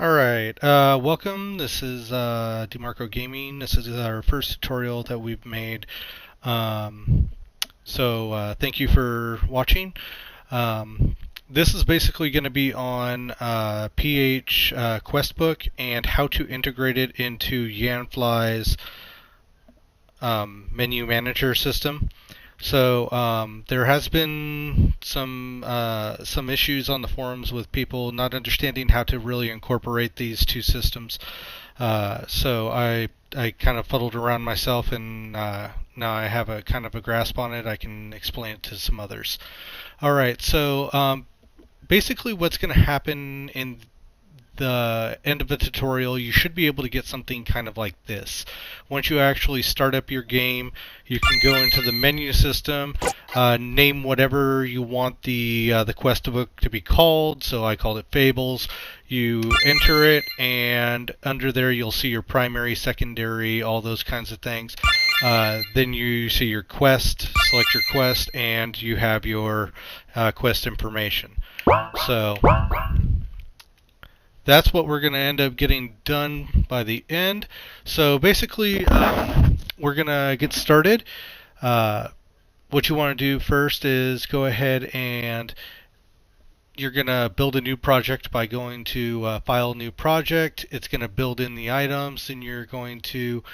Alright, welcome. This is DeMarco Gaming. This is our first tutorial that we've made. Thank you for watching. This is basically going to be on PHQuestBook and how to integrate it into Yanfly's menu manager system. So there has been some issues on the forums with people not understanding how to really incorporate these two systems. So I kind of fuddled around myself, and now I have a kind of a grasp on it. I can explain it to some others. All right. So basically, what's going to happen in the end of the tutorial, you should be able to get something kind of like this. Once you actually start up your game, you can go into the menu system, name whatever you want the quest book to be called. So I called it Fables. You enter it, and under there you'll see your primary, secondary, all those kinds of things. Then you see your quest, select your quest, and you have your quest information. So that's what we're going to end up getting done by the end. So basically, we're going to get started. What you want to do first is go ahead and you're going to build a new project by going to File, New Project. It's going to build in the items, and you're going to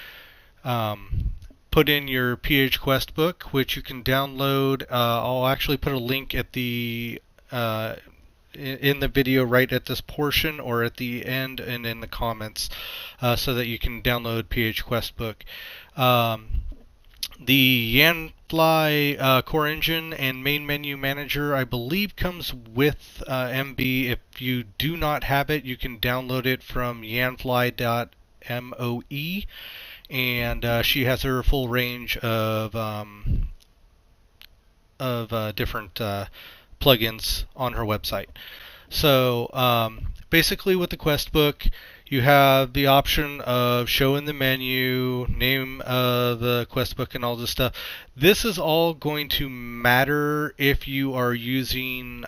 put in your PHQuestBook, which you can download. I'll actually put a link at the in the video right at this portion or at the end and in the comments so that you can download PHQuestBook. The Yanfly core engine and MainMenuManager, I believe, comes with MB. If you do not have it, you can download it from yanfly.moe, and she has her full range of different plugins on her website. So basically with the quest book, you have the option of show in the menu, name of the quest book, and all this stuff. This is all going to matter if you are using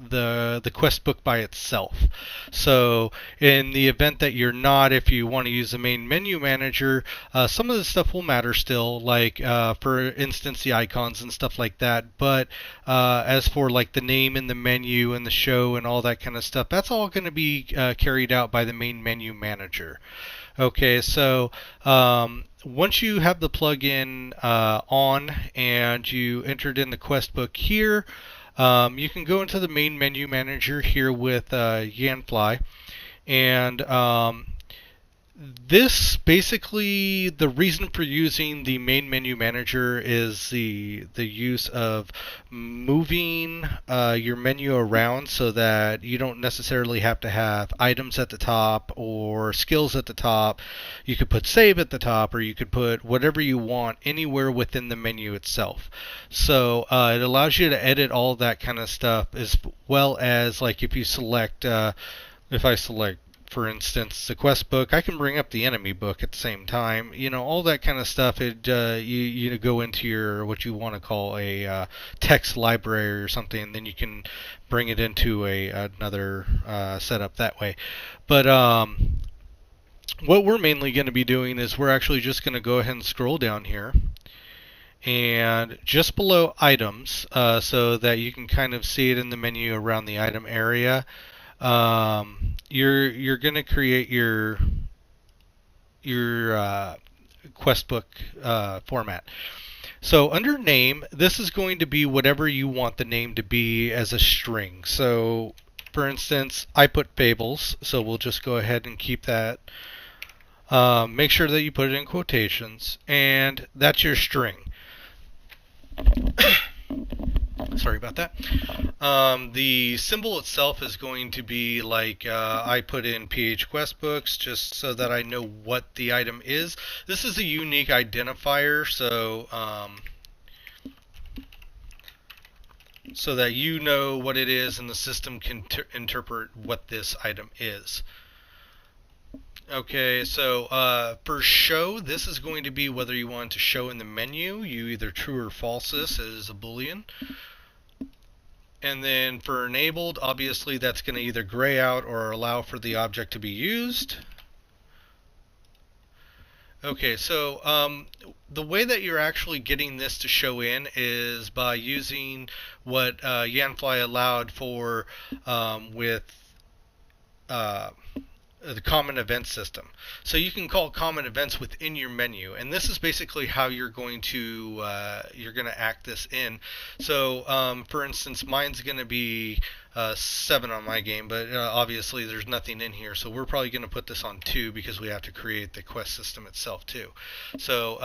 the quest book by itself. So in the event that you're not, if you want to use the main menu manager, some of the stuff will matter still, like for instance the icons and stuff like that. But as for like the name in the menu and the show and all that kind of stuff, that's all going to be carried out by the main menu manager. Okay, so once you have the plugin on and you entered in the quest book here, you can go into the main menu manager here with Yanfly, and this basically, the reason for using the main menu manager is the use of moving your menu around so that you don't necessarily have to have items at the top or skills at the top. You could put save at the top, or you could put whatever you want anywhere within the menu itself. So it allows you to edit all that kind of stuff, as well as like if you select, if I select, for instance, the quest book, I can bring up the enemy book at the same time. You know, all that kind of stuff. You go into your what you want to call a text library or something, and then you can bring it into another setup that way. But what we're mainly going to be doing is we're actually just going to go ahead and scroll down here, and just below items, so that you can kind of see it in the menu around the item area. You're going to create your quest book format. So under name, this is going to be whatever you want the name to be as a string. So for instance, I put Fables, so we'll just go ahead and keep that. Make sure that you put it in quotations, and that's your string. Sorry about that. The symbol itself is going to be like I put in PHQuestBooks just so that I know what the item is. This is a unique identifier, so that you know what it is and the system can interpret what this item is. Okay, so for show, this is going to be whether you want to show in the menu. You either true or false this as a boolean. And then for enabled, obviously that's going to either gray out or allow for the object to be used. Okay, so the way that you're actually getting this to show in is by using what Yanfly allowed for with the common event system. So you can call common events within your menu, and this is basically how you're going to act this in. So for instance, mine's going to be 7 on my game, but obviously there's nothing in here, so we're probably going to put this on 2 because we have to create the quest system itself too. So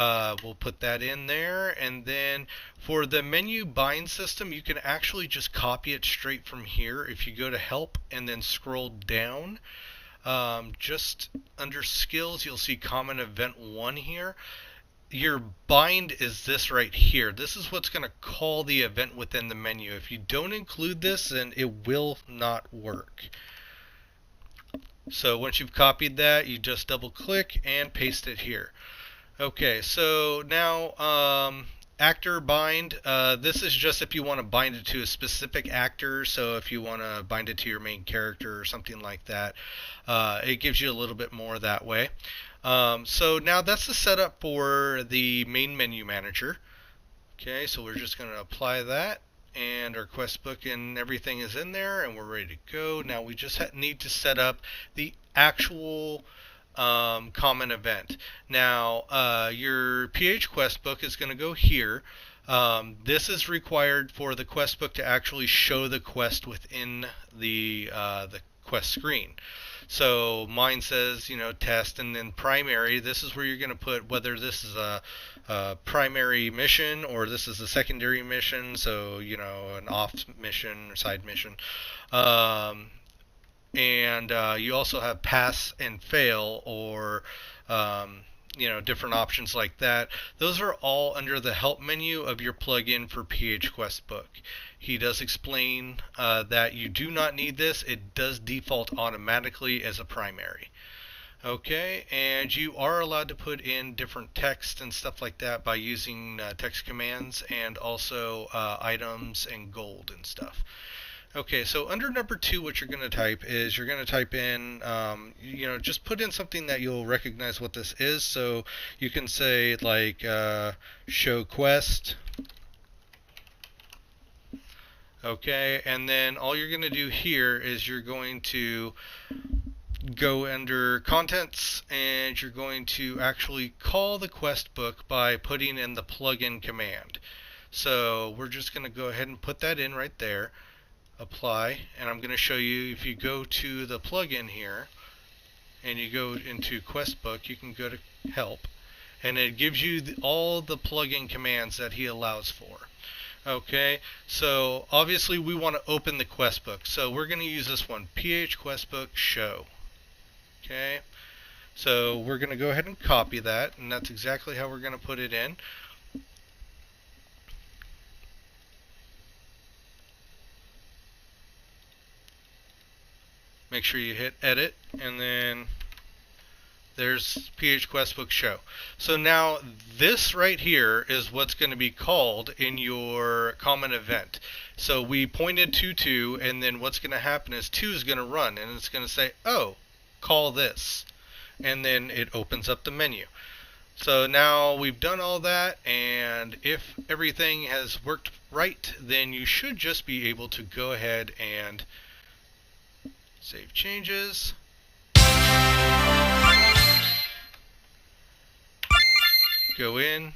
we'll put that in there, and then for the menu bind system, you can actually just copy it straight from here. If you go to help and then scroll down, just under skills, you'll see common event 1 here. Your bind is this right here. This is what's going to call the event within the menu. If you don't include this, then it will not work. So once you've copied that, you just double click and paste it here. Okay, so now actor bind, this is just if you want to bind it to a specific actor. So if you want to bind it to your main character or something like that, it gives you a little bit more that way. So now that's the setup for the main menu manager. Okay, so we're just going to apply that, and our quest book and everything is in there, and we're ready to go. Now we just need to set up the actual common event. Now your PHQuestBook is going to go here. This is required for the quest book to actually show the quest within the quest screen. So mine says, test, and then primary. This is where you're going to put whether this is a primary mission or this is a secondary mission. So, an off mission or side mission. And you also have pass and fail, or different options like that. Those are all under the help menu of your plugin for PHQuestBook. He does explain that you do not need this. It does default automatically as a primary. Okay, and you are allowed to put in different text and stuff like that by using text commands, and also items and gold and stuff. Okay, so under number 2, what you're going to type is you're going to type in, just put in something that you'll recognize what this is. So you can say like show quest. Okay, and then all you're going to do here is you're going to go under contents, and you're going to actually call the quest book by putting in the plugin command. So we're just going to go ahead and put that in right there. Apply, and I'm going to show you, if you go to the plugin here and you go into QuestBook, you can go to help, and it gives you all the plugin commands that he allows for. Okay, so obviously we want to open the quest book, so we're going to use this one, PHQuestBook show. Okay, so we're going to go ahead and copy that, and that's exactly how we're going to put it in. Make sure you hit edit, and then there's PHQuestBook show. So now this right here is what's going to be called in your common event. So we pointed to 2, and then what's going to happen is 2 is going to run, and it's going to say, oh, call this, and then it opens up the menu. So now we've done all that, and if everything has worked right, then you should just be able to go ahead and save changes. Go in,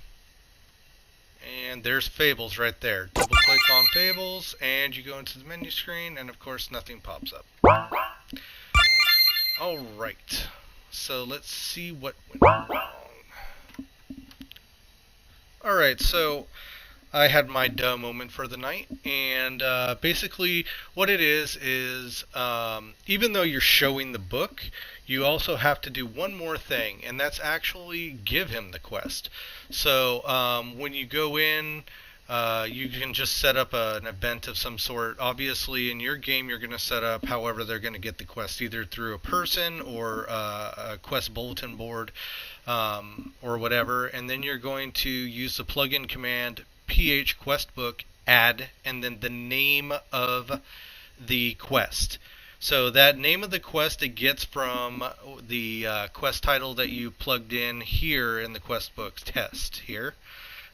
and there's Fables right there. Double click on Fables, and you go into the menu screen, and of course nothing pops up. Alright, so let's see what went wrong. Alright, so I had my duh moment for the night, and basically what it is even though you're showing the book, you also have to do one more thing, and that's actually give him the quest. So when you go in, you can just set up an event of some sort. Obviously in your game you're going to set up however they're going to get the quest, either through a person or a quest bulletin board, or whatever, and then you're going to use the plugin command PHQuestBook add, and then the name of the quest. So that name of the quest it gets from the quest title that you plugged in here in the QuestBook test here.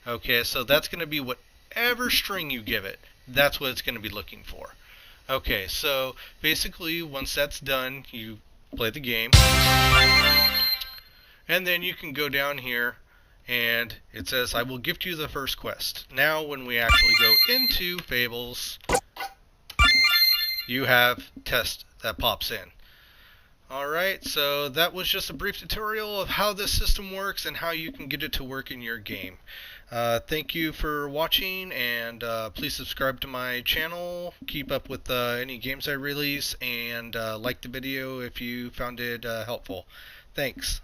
Okay, so that's going to be whatever string you give it. That's what it's going to be looking for. Okay, so basically once that's done, you play the game. And then you can go down here and it says, I will gift you the first quest. Now when we actually go into Fables, you have test that pops in. Alright, so that was just a brief tutorial of how this system works and how you can get it to work in your game. Thank you for watching, and please subscribe to my channel, keep up with any games I release, and like the video if you found it helpful. Thanks.